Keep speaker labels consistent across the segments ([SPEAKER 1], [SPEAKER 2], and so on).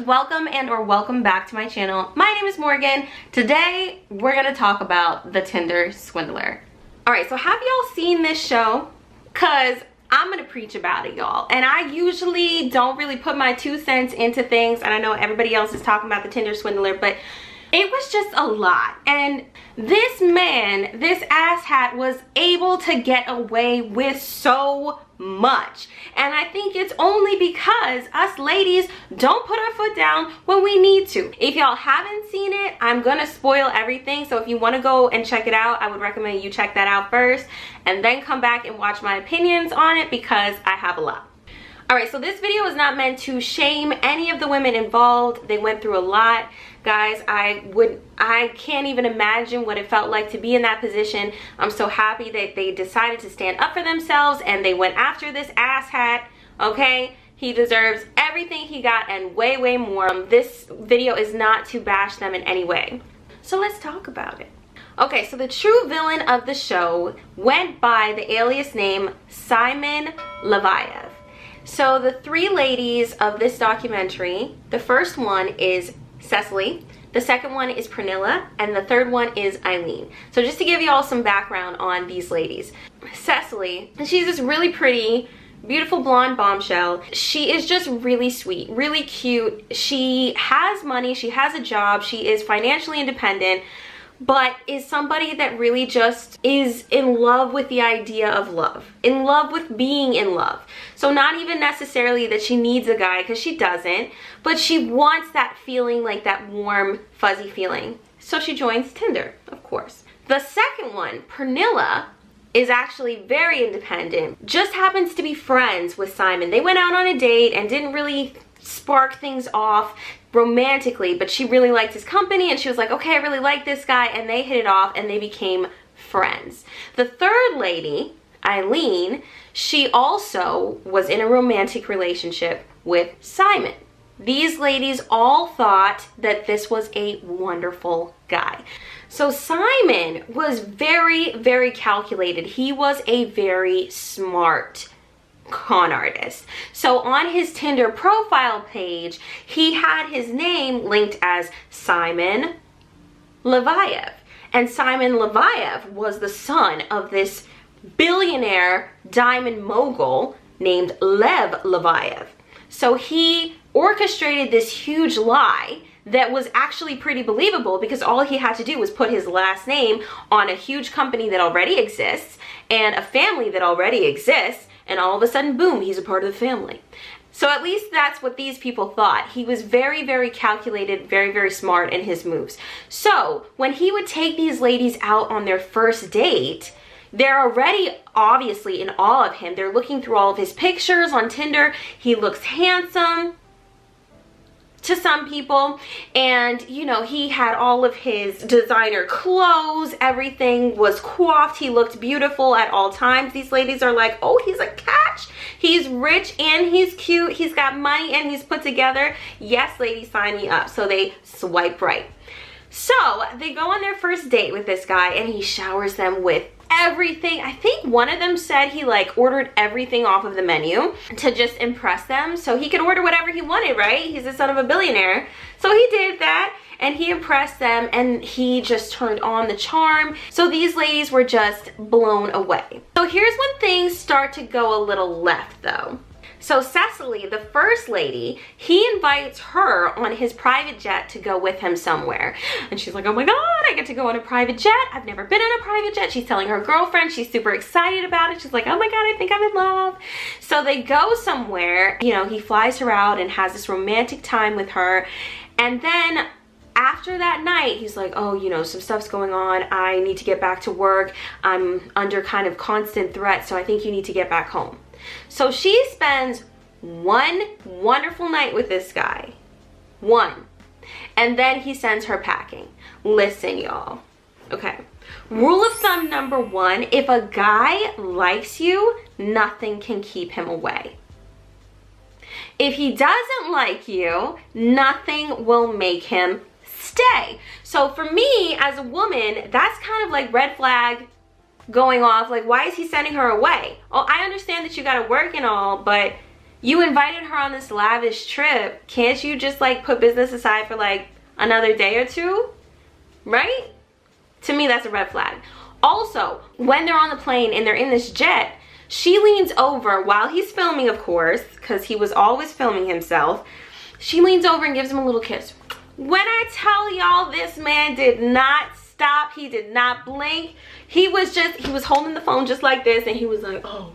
[SPEAKER 1] welcome back to my channel. My name is Morgan. Today we're gonna talk about the Tinder Swindler. Alright, so have y'all seen this show? Cause I'm gonna preach about it, y'all. And I usually don't really put my 2 cents into things, and I know everybody else is talking about the Tinder Swindler, but it was just a lot. And this man, this asshat, was able to get away with so much. And I think it's only because us ladies don't put our foot down when we need to. If y'all haven't seen it, I'm gonna spoil everything. So if you want to go and check it out, I would recommend you check that out first and then come back and watch my opinions on it, because I have a lot. Alright, so this video is not meant to shame any of the women involved. They went through a lot. Guys, I can't even imagine what it felt like to be in that position. I'm so happy that they decided to stand up for themselves and they went after this asshat, okay? He deserves everything he got and way, way more. This video is not to bash them in any way. So let's talk about it. Okay, so the true villain of the show went by the alias name Simon Leviev. So the 3 ladies of this documentary, the first one is Cecily, the second one is Pernilla, and the third one is Eileen. So just to give you all some background on these ladies. Cecily, she's this really pretty, beautiful blonde bombshell. She is just really sweet, really cute. She has money, she has a job, she is financially independent, but is somebody that really just is in love with the idea of love, in love with being in love. So not even necessarily that she needs a guy, because she doesn't, but she wants that feeling, like that warm, fuzzy feeling. So she joins Tinder, of course. The second one, Pernilla, is actually very independent, just happens to be friends with Simon. They went out on a date and didn't really spark things off romantically, but she really liked his company and she was like, okay, I really like this guy, and they hit it off and they became friends. The third lady, Eileen, she also was in a romantic relationship with Simon. These ladies all thought that this was a wonderful guy. So Simon was very, very calculated. He was a very smart con artist. So on his Tinder profile page, he had his name linked as Simon Leviev. And Simon Leviev was the son of this billionaire diamond mogul named Lev Leviev. So he orchestrated this huge lie that was actually pretty believable, because all he had to do was put his last name on a huge company that already exists and a family that already exists, and all of a sudden, boom, he's a part of the family. So at least that's what these people thought. He was very, very calculated, very, very smart in his moves. So when he would take these ladies out on their first date, they're already obviously in awe of him. They're looking through all of his pictures on Tinder. He looks handsome to some people, and you know, he had all of his designer clothes, everything was coiffed, he looked beautiful at all times. These ladies are like, oh, he's a catch, he's rich and he's cute, he's got money and he's put together. Yes, ladies, sign me up. So they swipe right. So they go on their first date with this guy and he showers them with everything. I think one of them said he like ordered everything off of the menu to just impress them, so he could order whatever he wanted, right? He's the son of a billionaire. So he did that and he impressed them and he just turned on the charm. So these ladies were just blown away. So here's when things start to go a little left though. So Cecily, the first lady, he invites her on his private jet to go with him somewhere. And she's like, oh my God, I get to go on a private jet. I've never been on a private jet. She's telling her girlfriend, she's super excited about it. She's like, oh my God, I think I'm in love. So they go somewhere, you know, he flies her out and has this romantic time with her. And then after that night, he's like, oh, you know, some stuff's going on. I need to get back to work. I'm under kind of constant threat, so I think you need to get back home. So she spends one wonderful night with this guy. One. And then he sends her packing. Listen, y'all. Okay. Rule of thumb number 1, if a guy likes you, nothing can keep him away. If he doesn't like you, nothing will make him stay. So for me, as a woman, that's kind of like red flag going off. Like, why is he sending her away? Oh, I understand that you gotta work and all, but You invited her on this lavish trip. Can't you just like put business aside for like another day or two? Right? To me, that's a red flag. Also, when they're on the plane and they're in this jet, she leans over while he's filming, of course, because he was always filming himself. She leans over and gives him a little kiss. When I tell y'all, this man did not stop. He did not blink. He was holding the phone just like this, and he was like, oh,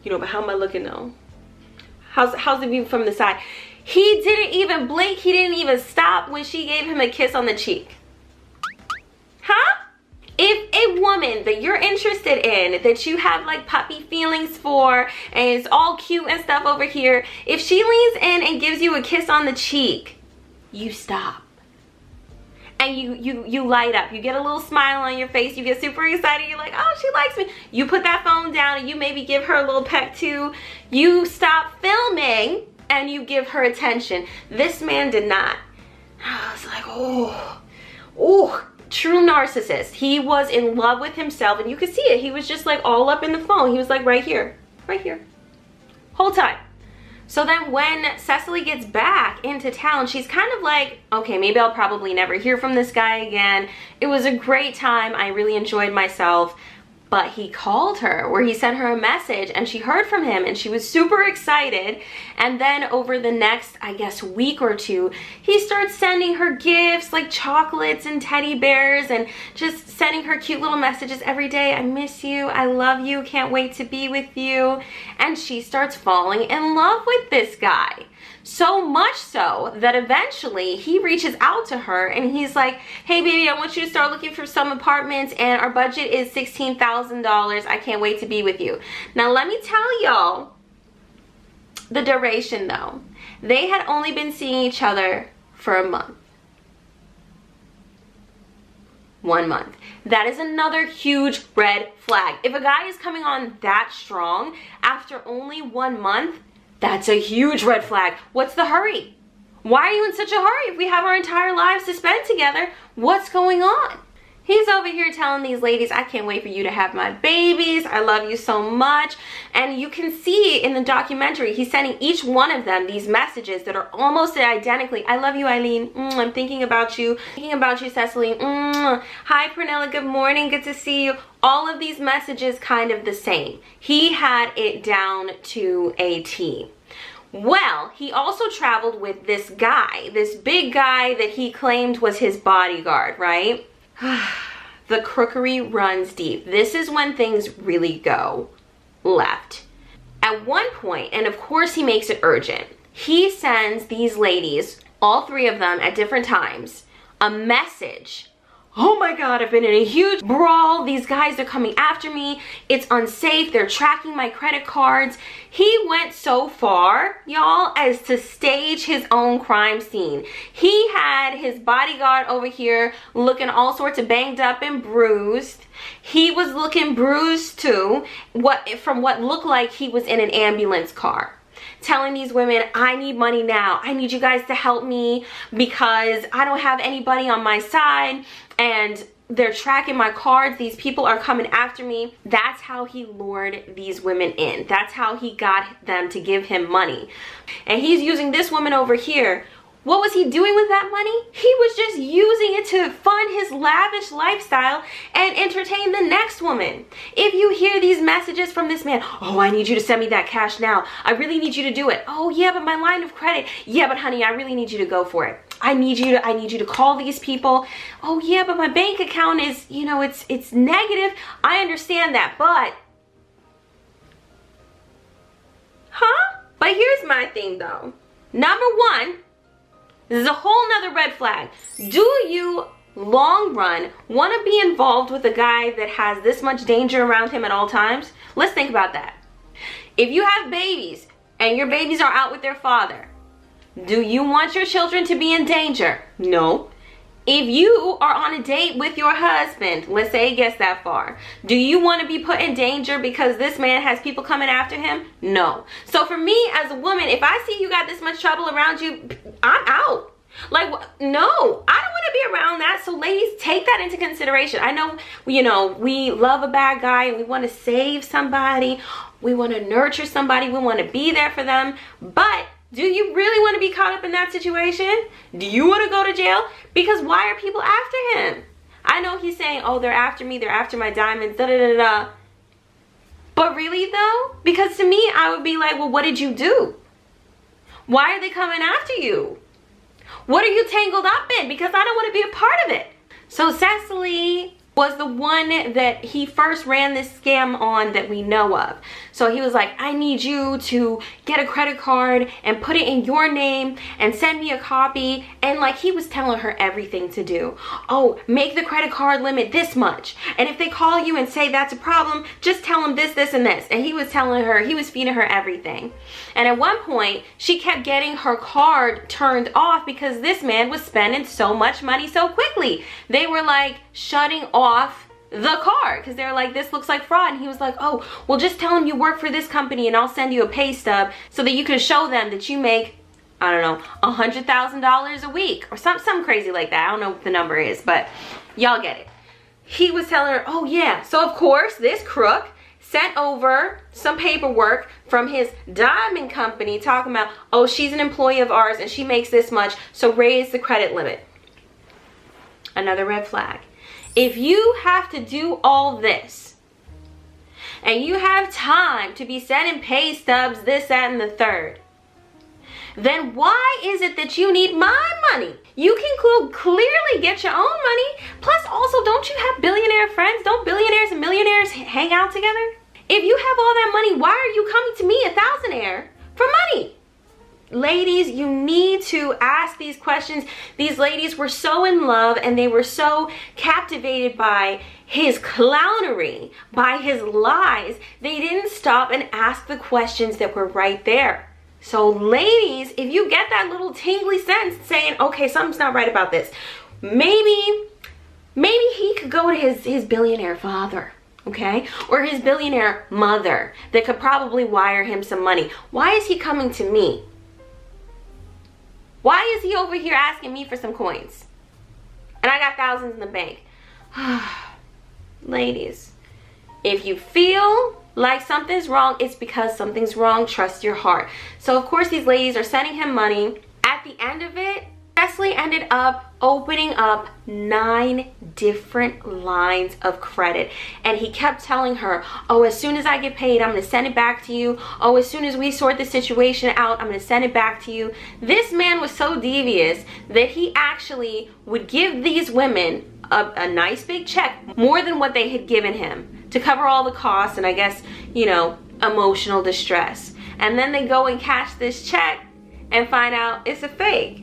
[SPEAKER 1] you know, but how am I looking though? How's the view from the side? He didn't even blink. He didn't even stop when she gave him a kiss on the cheek. Huh? If a woman that you're interested in, that you have like puppy feelings for, and it's all cute and stuff over here, if she leans in and gives you a kiss on the cheek, you stop. And you light up. You get a little smile on your face. You get super excited. You're like, oh, she likes me. You put that phone down and you maybe give her a little peck too. You stop filming and you give her attention. This man did not. I was like, oh, true narcissist. He was in love with himself, and you could see it. He was just like all up in the phone. He was like right here, whole time. So then when Cecily gets back into town, she's kind of like, okay, maybe I'll probably never hear from this guy again. It was a great time. I really enjoyed myself. But he called her, where he sent her a message, and she heard from him, and she was super excited. And then over the next, I guess, week or two, he starts sending her gifts like chocolates and teddy bears, and just sending her cute little messages every day. I miss you. I love you. Can't wait to be with you. And she starts falling in love with this guy. So much so that eventually he reaches out to her and he's like, hey baby, I want you to start looking for some apartments, and our budget is $16,000. I can't wait to be with you. Now let me tell y'all the duration though. They had only been seeing each other for a month. 1 month. That is another huge red flag. If a guy is coming on that strong after only 1 month, that's a huge red flag. What's the hurry? Why are you in such a hurry if we have our entire lives to spend together? What's going on? He's over here telling these ladies, I can't wait for you to have my babies. I love you so much. And you can see in the documentary, he's sending each one of them these messages that are almost identically. I love you, Eileen. I'm thinking about you. Thinking about you, Cecily. Hi, Pernilla. Good morning. Good to see you. All of these messages kind of the same. He had it down to a T. Well, he also traveled with this guy, this big guy that he claimed was his bodyguard, right? The crookery runs deep. This is when things really go left. At one point, and of course he makes it urgent, he sends these ladies, all three of them at different times, a message. Oh my God, I've been in a huge brawl. These guys are coming after me. It's unsafe. They're tracking my credit cards. He went so far, y'all, as to stage his own crime scene. He had his bodyguard over here looking all sorts of banged up and bruised. He was looking bruised too, from what looked like he was in an ambulance car, telling these women, I need money now. I need you guys to help me because I don't have anybody on my side and they're tracking my cards. These people are coming after me. That's how he lured these women in. That's how he got them to give him money. And he's using this woman over here. What was he doing with that money? He was just using it to fund his lavish lifestyle and entertain the next woman. If you hear these messages from this man, oh, I need you to send me that cash now. I really need you to do it. Oh yeah, but my line of credit. Yeah, but honey, I really need you to go for it. I need you to call these people. Oh yeah, but my bank account is, you know, it's negative. I understand that, but But here's my thing though. Number one, this is a whole nother red flag. Do you, long run, want to be involved with a guy that has this much danger around him at all times? Let's think about that. If you have babies and your babies are out with their father, do you want your children to be in danger? No. If you are on a date with your husband, let's say it gets that far, do you want to be put in danger because this man has people coming after him? No. So for me as a woman, if I see you got this much trouble around you, I'm out. Like, no, I don't want want to be around that. So ladies, take that into consideration. I know, we love a bad guy and we want to save somebody. We want to nurture somebody. We want to be there for them. But do you really want to be caught up in that situation? Do you want to go to jail? Because why are people after him? I know he's saying, oh, they're after me. They're after my diamonds, da da da da. But really though? Because to me, I would be like, well, what did you do? Why are they coming after you? What are you tangled up in? Because I don't want to be a part of it. So Cecily was the one that he first ran this scam on that we know of. So he was like, I need you to get a credit card and put it in your name and send me a copy. And like, he was telling her everything to do. Oh, make the credit card limit this much. And if they call you and say that's a problem, just tell them this, this, and this. And he was telling her, he was feeding her everything. And at one point, she kept getting her card turned off because this man was spending so much money so quickly. They were like shutting off the card because they're like, this looks like fraud. And he was like, oh, well, just tell them you work for this company and I'll send you a pay stub so that you can show them that you make, I don't know, $100,000 a week or some crazy like that. I don't know what the number is, but y'all get it. He was telling her, oh yeah. So of course, this crook sent over some paperwork from his diamond company talking about, oh, she's an employee of ours and she makes this much, so raise the credit limit. Another red flag. If you have to do all this and you have time to be sending pay stubs, this, that, and the third, then why is it that you need my money? You can clearly get your own money. Plus also, don't you have billionaire friends? Don't billionaires and millionaires hang out together? If you have all that money, why are you coming to me, a thousandaire, for money? Ladies, you need to ask these questions. These ladies were so in love and they were so captivated by his clownery, by his lies. They didn't stop and ask the questions that were right there. So ladies, if you get that little tingly sense saying, okay, something's not right about this, maybe he could go to his billionaire father, okay? Or his billionaire mother that could probably wire him some money. Why is he coming to me? Why is he over here asking me for some coins? And I got thousands in the bank. Ladies, if you feel like something's wrong, it's because something's wrong. Trust your heart. So of course these ladies are sending him money. At the end of it, Cecily ended up opening up 9 different lines of credit. And he kept telling her, oh, as soon as I get paid, I'm going to send it back to you. Oh, as soon as we sort the situation out, I'm going to send it back to you. This man was so devious that he actually would give these women a nice big check, more than what they had given him, to cover all the costs and I guess, emotional distress. And then they go and cash this check and find out it's a fake.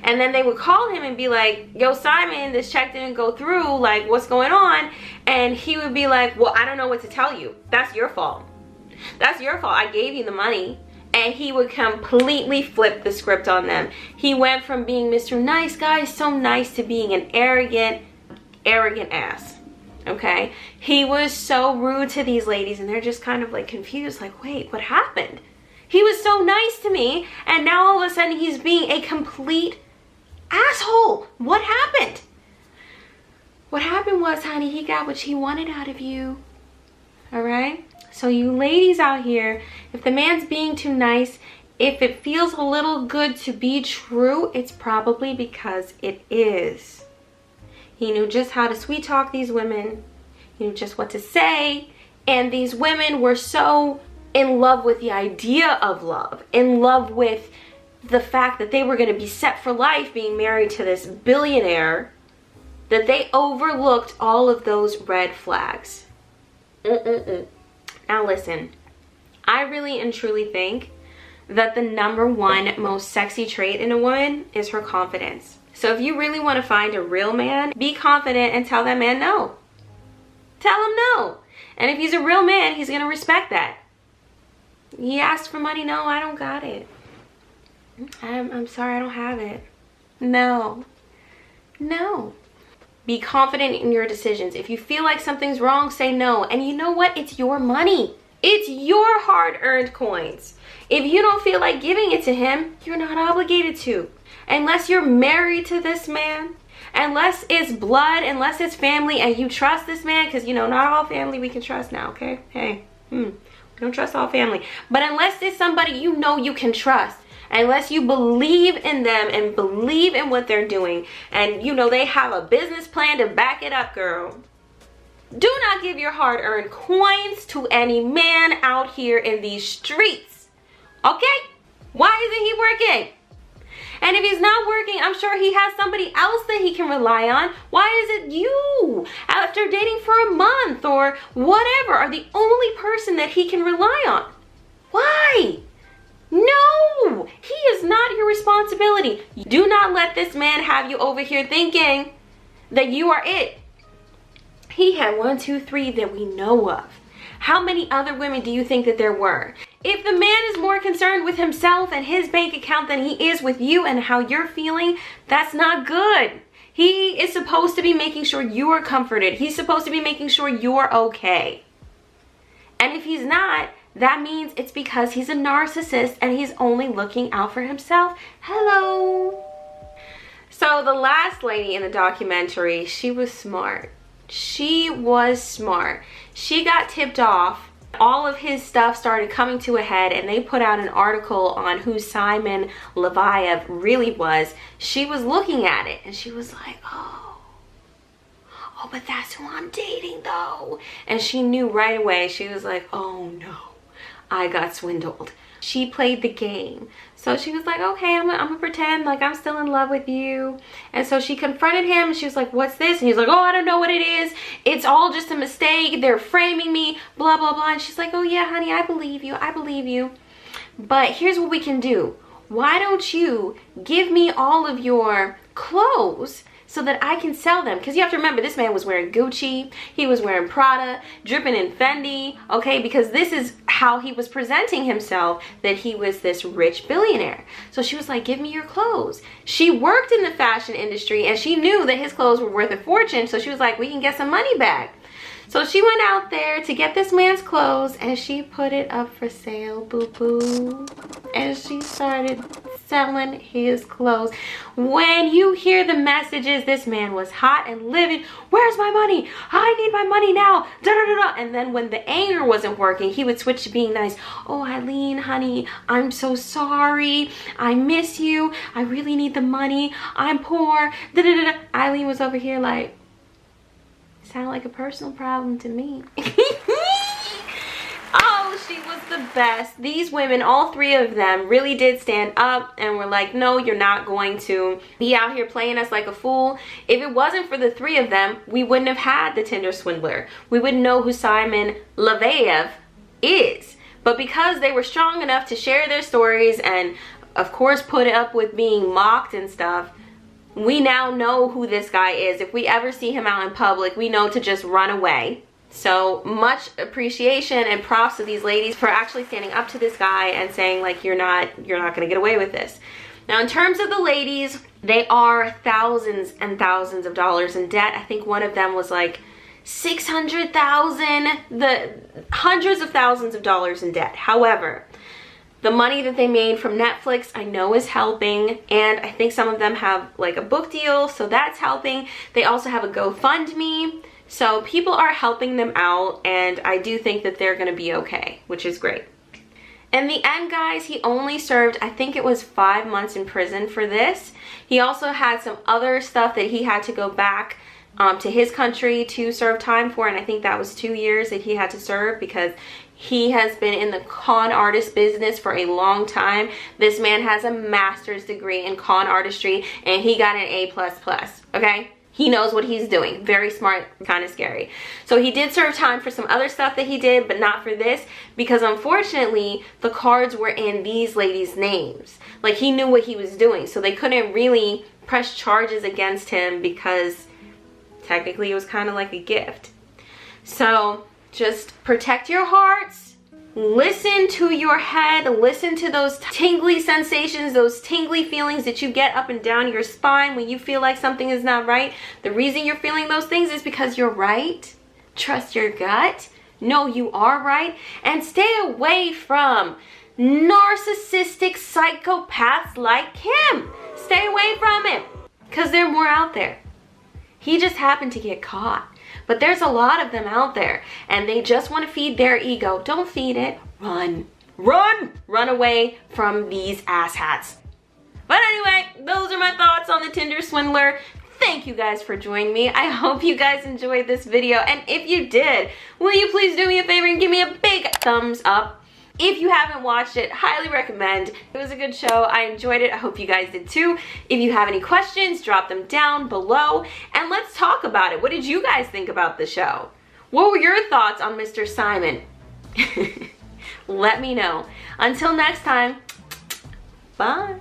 [SPEAKER 1] And then they would call him and be like, yo, Simon, this check didn't go through. Like, what's going on? And he would be like, well, I don't know what to tell you. That's your fault. That's your fault. I gave you the money. And he would completely flip the script on them. He went from being Mr. Nice Guy, so nice, to being an arrogant ass. Okay? He was so rude to these ladies and they're just kind of like confused. Like, wait, what happened? He was so nice to me and now all of a sudden he's being a complete asshole. What happened? What happened was, honey, he got what he wanted out of you. All right? So you ladies out here, if the man's being too nice, if it feels a little good to be true, it's probably because it is. He knew just how to sweet talk these women. He knew just what to say. And these women were so in love with the idea of love, in love with the fact that they were going to be set for life being married to this billionaire, that they overlooked all of those red flags. Now listen, I really and truly think that the #1 most sexy trait in a woman is her confidence. So if you really want to find a real man, be confident and tell that man no. Tell him no. And if he's a real man, he's going to respect that. He asked for money. No, I don't got it. I'm sorry, I don't have it. No. No. Be confident in your decisions. If you feel like something's wrong, say no. And you know what? It's your money. It's your hard-earned coins. If you don't feel like giving it to him, you're not obligated to. Unless you're married to this man Unless it's blood, unless it's family, and you trust this man, because, you know, not all family we can trust now, okay? Hey, we don't trust all family. But unless it's somebody you know you can trust, unless you believe in them and believe in what they're doing, and, you know, they have a business plan to back it up, girl, do not give your hard-earned coins to any man out here in these streets, okay? Why isn't he working? And if he's not working, I'm sure he has somebody else that he can rely on. Why is it you, after dating for a month or whatever, are the only person that he can rely on? Why? No, he is not your responsibility. Do not let this man have you over here thinking that you are it. He had 1, 2, 3 that we know of. How many other women do you think that there were? If the man is more concerned with himself and his bank account than he is with you and how you're feeling, that's not good. He is supposed to be making sure you are comforted. He's supposed to be making sure you're okay. And if he's not, that means it's because he's a narcissist and he's only looking out for himself. Hello. So the last lady in the documentary, she was smart. She was smart. She got tipped off. All of his stuff started coming to a head, and they put out an article on who Simon Leviev really was. She was looking at it and she was like, oh, but that's who I'm dating though. And she knew right away. She was like, oh no, I got swindled. She played the game. So she was like, okay, I'm gonna pretend like I'm still in love with you. And so she confronted him and she was like, what's this? And he's like, oh, I don't know what it is. It's all just a mistake. They're framing me, blah, blah, blah. And she's like, oh yeah, honey, I believe you. I believe you. But here's what we can do. Why don't you give me all of your clothes so that I can sell them? Because you have to remember, this man was wearing Gucci, he was wearing Prada, dripping in Fendi, okay? Because this is how he was presenting himself, that he was this rich billionaire. So she was like, give me your clothes. She worked in the fashion industry and she knew that his clothes were worth a fortune, so she was like, we can get some money back. So she went out there to get this man's clothes and she put it up for sale, boo-boo. And she started selling his clothes. When you hear the messages, this man was hot and livid. Where's my money? I need my money now. Da, da, da, da. And then when the anger wasn't working, he would switch to being nice. Oh, Eileen, honey, I'm so sorry. I miss you. I really need the money. I'm poor. Da, da, da, da. Eileen was over here like, sound like a personal problem to me. Oh, she was the best. These women, all three of them, really did stand up and were like, no, you're not going to be out here playing us like a fool. If it wasn't for the three of them, we wouldn't have had the Tinder Swindler. We wouldn't know who Simon Leviev is. But because they were strong enough to share their stories and, of course, put up with being mocked and stuff, we now know who this guy is. If we ever see him out in public, we know to just run away. So much appreciation and props to these ladies for actually standing up to this guy and saying, like, you're not gonna get away with this. Now, in terms of the ladies, they are thousands and thousands of dollars in debt. I think one of them was like 600,000, the hundreds of thousands of dollars in debt. However, the money that they made from Netflix, I know, is helping. And I think some of them have like a book deal, so that's helping. They also have a GoFundMe. So people are helping them out, and I do think that they're gonna be okay, which is great. In the end, guys, he only served, I think it was 5 months in prison for this. He also had some other stuff that he had to go back to his country to serve time for, and I think that was 2 years that he had to serve because he has been in the con artist business for a long time. This man has a master's degree in con artistry and he got an A++, okay? He knows what he's doing. Very smart, kind of scary. So he did serve time for some other stuff that he did, but not for this, because unfortunately, the cards were in these ladies' names. Like, he knew what he was doing, so they couldn't really press charges against him because technically it was kind of like a gift. So just protect your hearts. Listen to your head, listen to those tingly sensations, those tingly feelings that you get up and down your spine when you feel like something is not right. The reason you're feeling those things is because you're right. Trust your gut. Know you are right. And stay away from narcissistic psychopaths like him. Stay away from him because there are more out there. He just happened to get caught. But there's a lot of them out there, and they just want to feed their ego. Don't feed it. Run. Run! Run away from these asshats. But anyway, those are my thoughts on the Tinder Swindler. Thank you guys for joining me. I hope you guys enjoyed this video, and if you did, will you please do me a favor and give me a big thumbs up? If you haven't watched it, highly recommend. It was a good show. I enjoyed it. I hope you guys did too. If you have any questions, drop them down below and let's talk about it. What did you guys think about the show? What were your thoughts on Mr. Simon? Let me know. Until next time, bye.